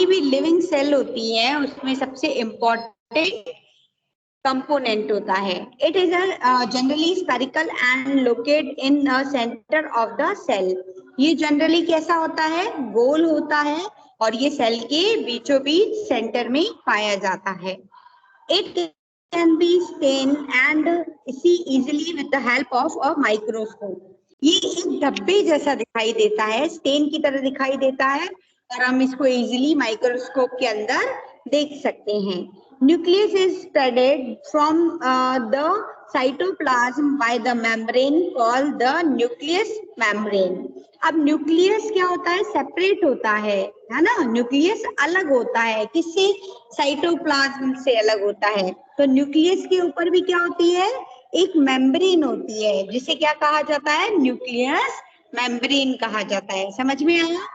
भी living cell होती है उसमें सबसे इम्पोर्टेंट कंपोनेंट होता है। It is generally spherical and locate in the centre of the cell. ये जनरली कैसा होता है, गोल होता है और ये सेल के बीचों बीच सेंटर में पाया जाता है। It can be stain and see easily with the help of a microscope. ये एक धब्बे जैसा दिखाई देता है, स्टेन की तरह दिखाई देता है और हम इसको इजिली माइक्रोस्कोप के अंदर देख सकते हैं। Nucleus is spreaded from the cytoplasm by the membrane called the nucleus membrane. अब न्यूक्लियस क्या होता है, सेपरेट होता है ना, न्यूक्लियस अलग होता है, किससे, साइटोप्लाज्म से अलग होता है। तो न्यूक्लियस के ऊपर भी क्या होती है, एक मेम्ब्रेन होती है जिसे क्या कहा जाता है, न्यूक्लियस मेम्ब्रेन कहा जाता है। समझ में आया?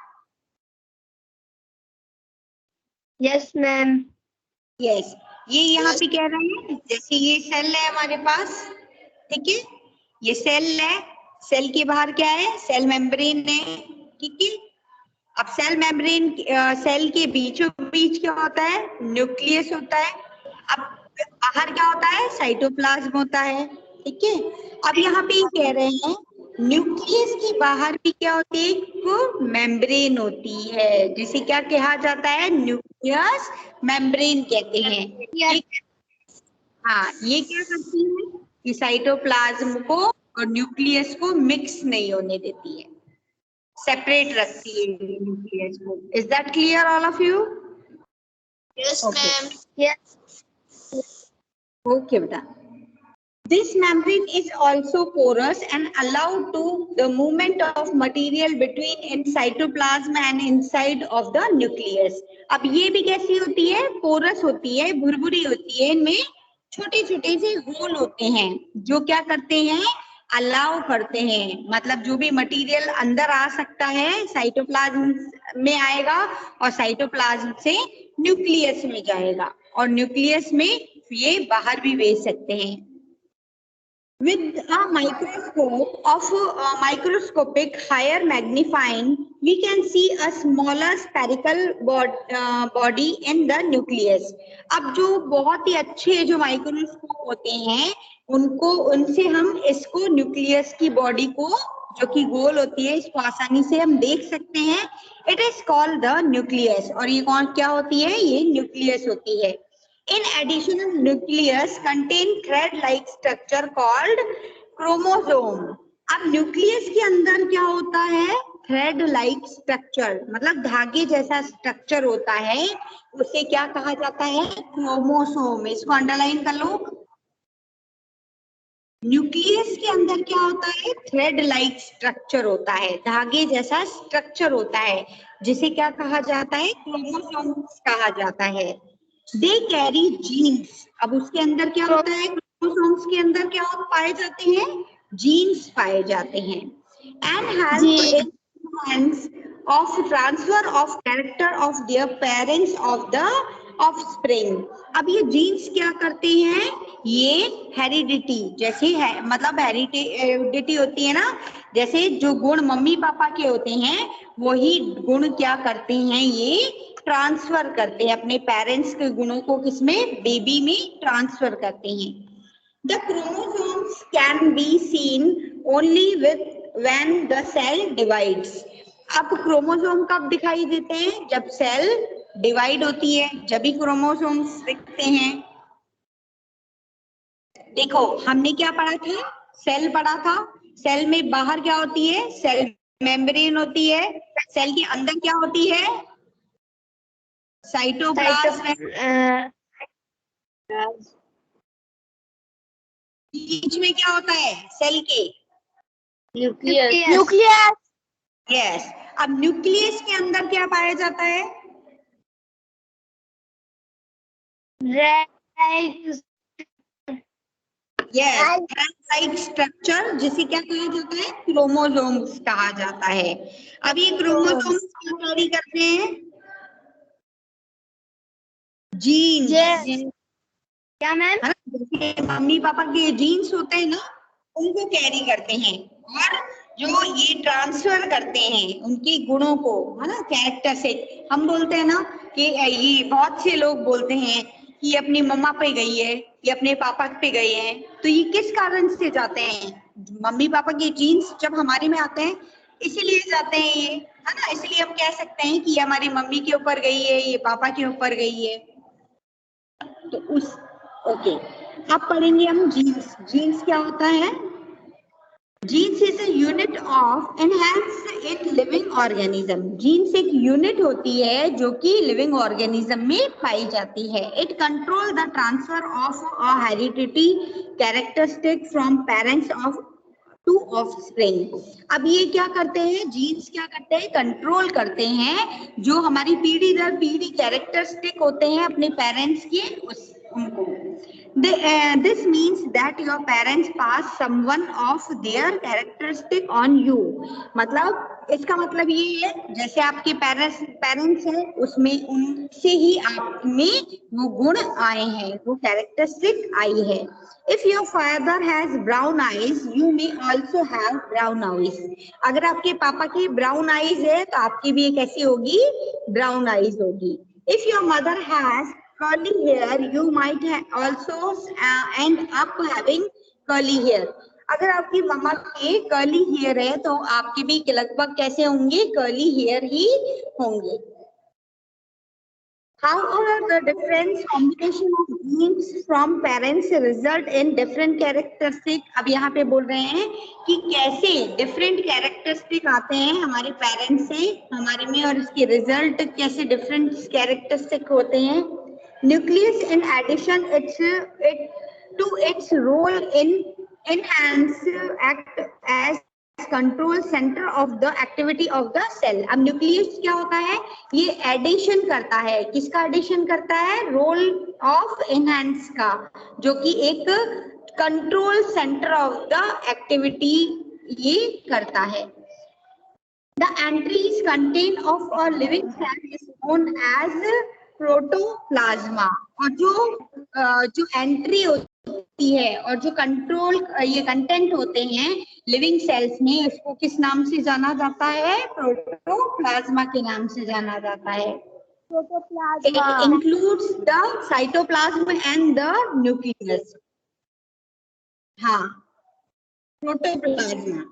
Yes ma'am. यस, ये यहाँ पे कह रहे हैं जैसे ये सेल है हमारे पास, ठीक है, ये सेल है, सेल के बाहर क्या है, सेल मेम्ब्रेन है, ठीक है। अब सेल मेम्ब्रेन, सेल के बीचों बीच क्या होता है, न्यूक्लियस होता है। अब बाहर क्या होता है, साइटोप्लाज्म होता है, ठीक है। अब यहाँ पे कह रहे हैं न्यूक्लियस के बाहर भी क्या होती है, एक मेम्ब्रेन होती है जिसे क्या कहा जाता है, न्यूक्लियस मेम्ब्रेन कहते हैं। हाँ, ये क्या करती है, ये साइटोप्लाज्म को और न्यूक्लियस को मिक्स नहीं होने देती है, सेपरेट रखती है न्यूक्लियस को। Is that clear all of you? Yes ma'am. Yes, okay बेटा। This membrane is also porous and allowed to the movement of material between in cytoplasm and inside of the nucleus. अब ये भी कैसी होती है, porous होती है, भुरभुरी होती है, इनमें छोटे छोटे से होल होते हैं जो क्या करते हैं, अलाउ करते हैं, मतलब जो भी मटेरियल अंदर आ सकता है साइटोप्लाज्म में आएगा और साइटोप्लाज्म से न्यूक्लियस में जाएगा और न्यूक्लियस में ये बाहर भी भेज सकते हैं। With a microscopic higher magnifying, we can see a smaller spherical body in the nucleus. अब जो बहुत ही अच्छे जो माइक्रोस्कोप होते हैं उनसे हम इसको न्यूक्लियस की बॉडी को जो कि गोल होती है इसको आसानी से हम देख सकते हैं। It is called the nucleus, और ये कौन क्या होती है, ये न्यूक्लियस होती है। In addition, nucleus contain thread-like structure called chromosome. अब न्यूक्लियस के अंदर क्या होता है, थ्रेड-लाइक स्ट्रक्चर, मतलब धागे जैसा स्ट्रक्चर होता है, उसे क्या कहा जाता है, क्रोमोसोम। इसको अंडरलाइन कर लो। न्यूक्लियस के अंदर क्या होता है, थ्रेड-लाइक स्ट्रक्चर होता है, धागे जैसा स्ट्रक्चर होता है, जिसे क्या कहा जाता है, क्रोमोसोम्स कहा जाता है। They carry genes. अब उसके अंदर क्या होता है, क्रोमोसोम्स के अंदर क्या पाए जाते हैं, जीन्स पाए जाते हैं। And help of transfer of character of their parents of the offspring. अब ये जीन्स क्या करते हैं, ये हेरिडिटी जैसे है, मतलब हेरिडिटी होती है ना, जैसे जो गुण मम्मी पापा के होते हैं वही गुण क्या करते हैं, ये ट्रांसफर करते हैं, अपने पेरेंट्स के गुणों को किसमें, बेबी में ट्रांसफर करते हैं। The chromosomes can be seen only with when the cell divides. अब क्रोमोसोम कब दिखाई देते हैं, जब सेल डिवाइड होती है, जब भी क्रोमोसोम्स दिखते हैं। देखो हमने क्या पढ़ा था, सेल पढ़ा था, सेल में बाहर क्या होती है, सेल मेम्ब्रेन होती है, सेल के अंदर क्या होती है, साइटोप्लाज्म, बीच में क्या होता है, सेल के न्यूक्लियस। यस। अब न्यूक्लियस के अंदर क्या पाया जाता है, लाइक स्ट्रक्चर, जिसे क्या कहा जाता है, क्रोमोसोम्स कहा जाता है। अब ये क्रोमोसोम्स क्या कैरी करते हैं, जीन्स। क्या मैम? जैसे मम्मी पापा के जीन्स होते हैं ना, उनको कैरी करते हैं, और जो ये ट्रांसफर करते हैं उनके गुणों को, है ना, कैरेक्टर से। हम बोलते हैं ना कि ये बहुत से लोग बोलते हैं कि अपनी मम्मा पे गई है, ये अपने पापा पे गए हैं, तो ये किस कारण से जाते हैं? मम्मी पापा के जीन्स जब हमारे में आते हैं इसीलिए जाते हैं ये, है ना। इसलिए हम कह सकते हैं कि ये हमारी मम्मी के ऊपर गई है, ये पापा के ऊपर गई है। तो उस ओके, अब पढ़ेंगे हम जीन्स। जीन्स क्या होता है? Genes is a unit of enhance in living organism. Genes एक यूनिट होती है जो कि लिविंग ऑर्गेनिज्म में पाई जाती है। It control the transfer of a heredity characteristic from parents of to offspring. अब ये क्या करते हैं? जीन्स क्या करते हैं? कंट्रोल करते हैं जो हमारी पीढ़ी दर पीढ़ी कैरेक्टरिस्टिक होते हैं अपने पेरेंट्स के, उनको। This means that your parents pass someone of their characteristic on you. मतलब इसका मतलब ये है, जैसे आपके पेरेंट्स हैं उसमें उनसे ही आप में वो गुण आए हैं, वो कैरेक्टरिस्टिक आई है। If your father has brown eyes, you may also have brown eyes. अगर आपके पापा की ब्राउन आईज है तो आपकी भी कैसी होगी? ब्राउन आईज होगी। If your mother has curly hair, you might also end up having curly hair. अगर आपकी मम्मा के कर्ली हेयर है तो आपके भी लगभग कैसे होंगे? कर्ली हेयर ही होंगे। However, the different combination of genes from parents result in different characteristic. अब यहाँ पे बोल रहे हैं कि कैसे different characteristic आते हैं हमारे पेरेंट्स से हमारे में, और इसके रिजल्ट कैसे different characteristic होते हैं। Nucleus, in addition, to its role in enhance act as control centre of the activity of the cell. अब न्यूक्लियस क्या होता है? ये एडिशन करता है। किसका एडिशन करता है? रोल ऑफ एनहांस का, जो कि एक control centre of the activity ये करता है। The entire content of a living cell is known as protoplasm. और जो एंट्री होती है और जो कंट्रोल ये कंटेंट होते हैं लिविंग सेल्स में, उसको किस नाम से जाना जाता है? प्रोटोप्लाज्मा के नाम से जाना जाता है। Protoplasm includes the cytoplasm and the nucleus. हाँ, प्रोटोप्लाज्मा।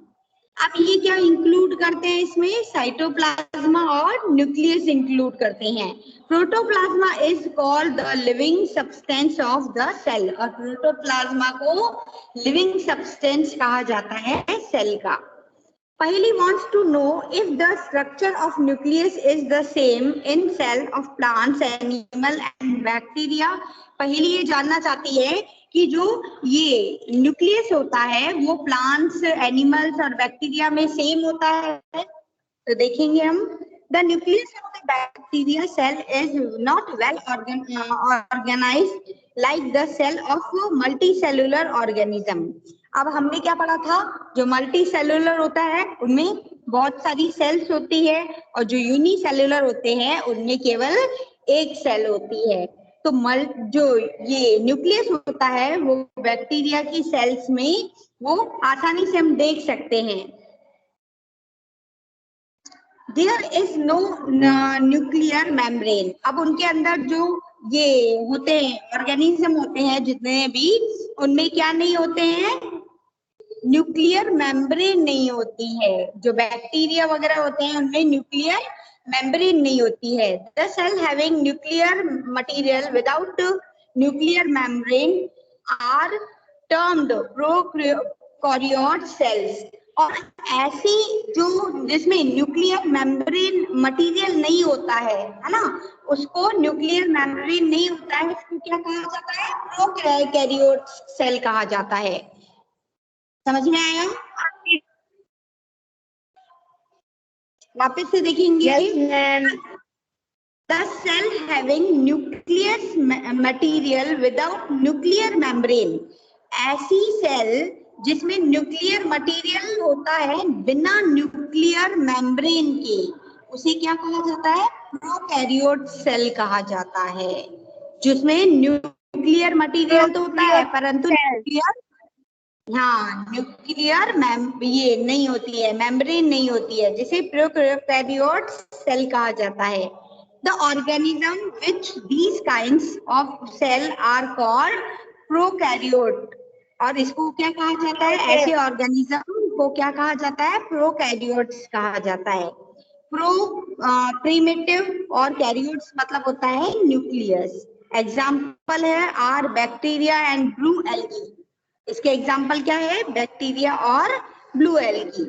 अब ये क्या इंक्लूड करते हैं इसमें? साइटोप्लाज्मा और न्यूक्लियस इंक्लूड करते हैं। Protoplasm is called the living substance of the cell. और प्रोटोप्लाज्मा को लिविंग सब्सटेंस कहा जाता है सेल का। Paheli wants to know if the structure of nucleus is the same in cell of plants, animal and bacteria. पहली ये जानना चाहती है कि जो ये न्यूक्लियस होता है वो प्लांट्स, एनिमल्स और बैक्टीरिया में सेम होता है। तो देखेंगे हम। The nucleus of the bacteria cell is not well organized like the cell of multicellular organism. अब हमने क्या पढ़ा था? जो मल्टी सेलुलर होता है उनमें बहुत सारी सेल्स होती है, और जो यूनिसेलुलर होते हैं उनमें केवल एक सेल होती है। तो जो ये न्यूक्लियस होता है वो बैक्टीरिया की सेल्स में वो आसानी से हम देख सकते हैं। There is no nuclear membrane. अब उनके अंदर जो ये होते हैं ऑर्गेनिज्म होते हैं जितने भी, उनमें क्या नहीं होते हैं? न्यूक्लियर मेम्ब्रेन नहीं होती है। जो बैक्टीरिया वगैरह होते हैं उनमें न्यूक्लियर मेम्ब्रेन नहीं होती है। The cell having nuclear material without nuclear membrane are termed prokaryote cells. और ऐसी जो जिसमें न्यूक्लियर मेम्ब्रेन मटेरियल नहीं होता है ना, उसको न्यूक्लियर मेम्ब्रेन नहीं होता है, उसको क्या कहा जाता है? प्रोकैरियोट सेल कहा जाता है। समझ में आया? वापस से देखेंगे। Yes, ma'am. The cell having nucleus material without nuclear membrane. ऐसी सेल जिसमें न्यूक्लियर मटेरियल होता है बिना न्यूक्लियर मेम्ब्रेन के, उसे क्या कहा जाता है? प्रोकैरियोट सेल कहा जाता है। जिसमें न्यूक्लियर मटेरियल तो होता है परंतु न्यूक्लियर हाँ, न्यूक्लियर ये नहीं होती है, मेम्ब्रेन नहीं होती है, जिसे प्रोकैरियोट सेल कहा जाता है। The organism which these kinds of cell are called prokaryote. और इसको क्या कहा जाता है? ऐसे ऑर्गेनिज्म को क्या कहा जाता है? प्रोकैरियोट्स कहा जाता है। प्रीमिटिव और कैरियोट्स मतलब होता है न्यूक्लियस। एग्जाम्पल है are bacteria and blue algae. इसके एग्जाम्पल क्या है? बैक्टीरिया और blue algae.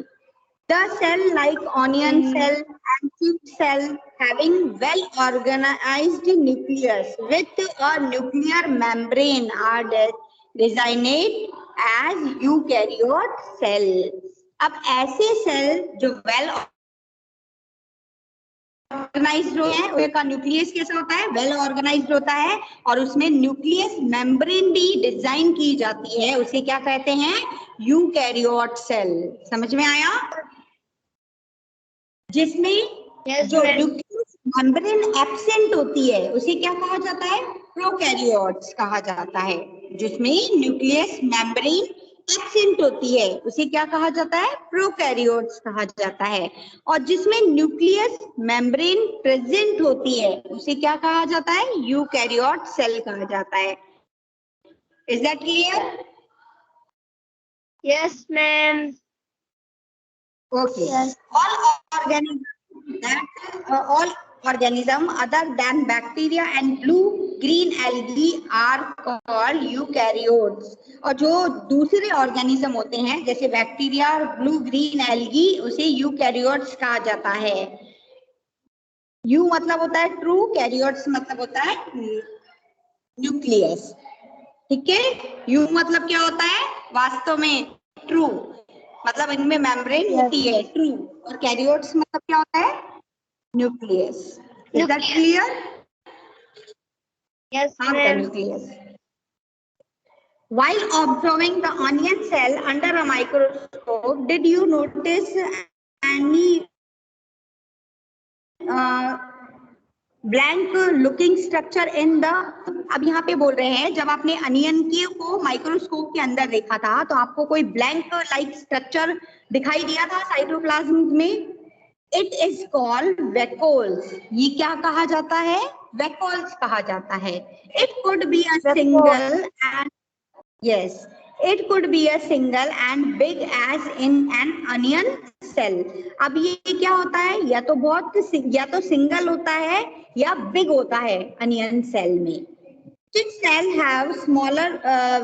The cell like onion cell and cheek cell having well organized nucleus with a nuclear membrane are designated as eukaryote cell। अब ऐसे cell जो well organised होते हैं, उनका न्यूक्लियस कैसा होता है? वेल ऑर्गेनाइज्ड होता है, और उसमें न्यूक्लियस मेम्ब्रेन भी डिजाइन की जाती है, उसे क्या कहते हैं? Eukaryote cell. समझ में आया? जिसमें जो न्यूक्लियस मेम्ब्रेन एब्सेंट होती है उसे क्या कहा जाता है? प्रोकैरियोट्स कहा जाता है। जिसमें न्यूक्लियस मेम्ब्रेन एब्सेंट होती है उसे क्या कहा जाता है? प्रोकैरियोट्स कहा जाता है। और जिसमें न्यूक्लियस मेम्ब्रेन प्रेजेंट होती है उसे क्या कहा जाता है? यूकैरियोट सेल कहा जाता है। Is that clear? Yes, ma'am. Okay. Yes. All organism other than bacteria and blue-green algae are called eukaryotes। और जो दूसरे ऑर्गेनिज्म होते हैं जैसे बैक्टीरिया और ब्लू ग्रीन एल्गी, उसे यूकैरियोट्स कहा जाता है। यू मतलब होता है ट्रू, कैरियोट्स मतलब होता है न्यूक्लियस। ठीक है? यू मतलब क्या होता है? वास्तव में ट्रू, मतलब इनमें मेम्ब्रेन होती है, ट्रू। और कैरियोट्स मतलब क्या होता है? Nucleus. Is that clear? Yes, After ma'am. nucleus. While observing the onion cell under a microscope, did you notice any blank looking structure in the? अब यहाँ पे बोल रहे हैं जब आपने अनियन को माइक्रोस्कोप के अंदर देखा था तो आपको कोई ब्लैंक लाइक स्ट्रक्चर दिखाई दिया था साइटोप्लाज्म में? It is called vacuoles. ये क्या कहा जाता है? वैक्यूल्स कहा जाता है। It could be a single and yes, it could be a single and big as in an onion cell। अब ये क्या होता है? या तो सिंगल होता है या बिग होता है अनियन सेल में। चिक सेल हैव स्मॉलर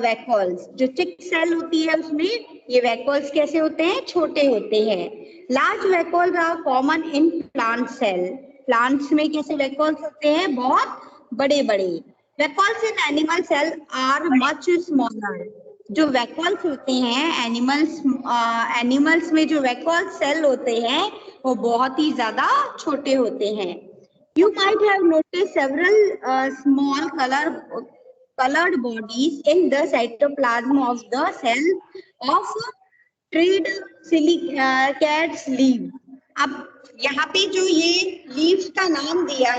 वैक्यूल्स। जो चिक सेल होती है उसमें ये वैक्यूल्स कैसे होते हैं? छोटे होते हैं। Large vacuoles are common in plant cell. Plants में कैसे वैक्यूल्स होते हैं? बहुत बड़े बड़े। Vacuoles in animal cell are much smaller. जो वैक्यूल्स होते हैं एनिमल्स में जो वैक्यूल सेल होते हैं वो बहुत ही ज्यादा छोटे होते हैं। You might have noticed several small colored bodies in the cytoplasm of the cell of treed silicates leaf। अब यहाँ पे जो ये लीव्स का नाम दिया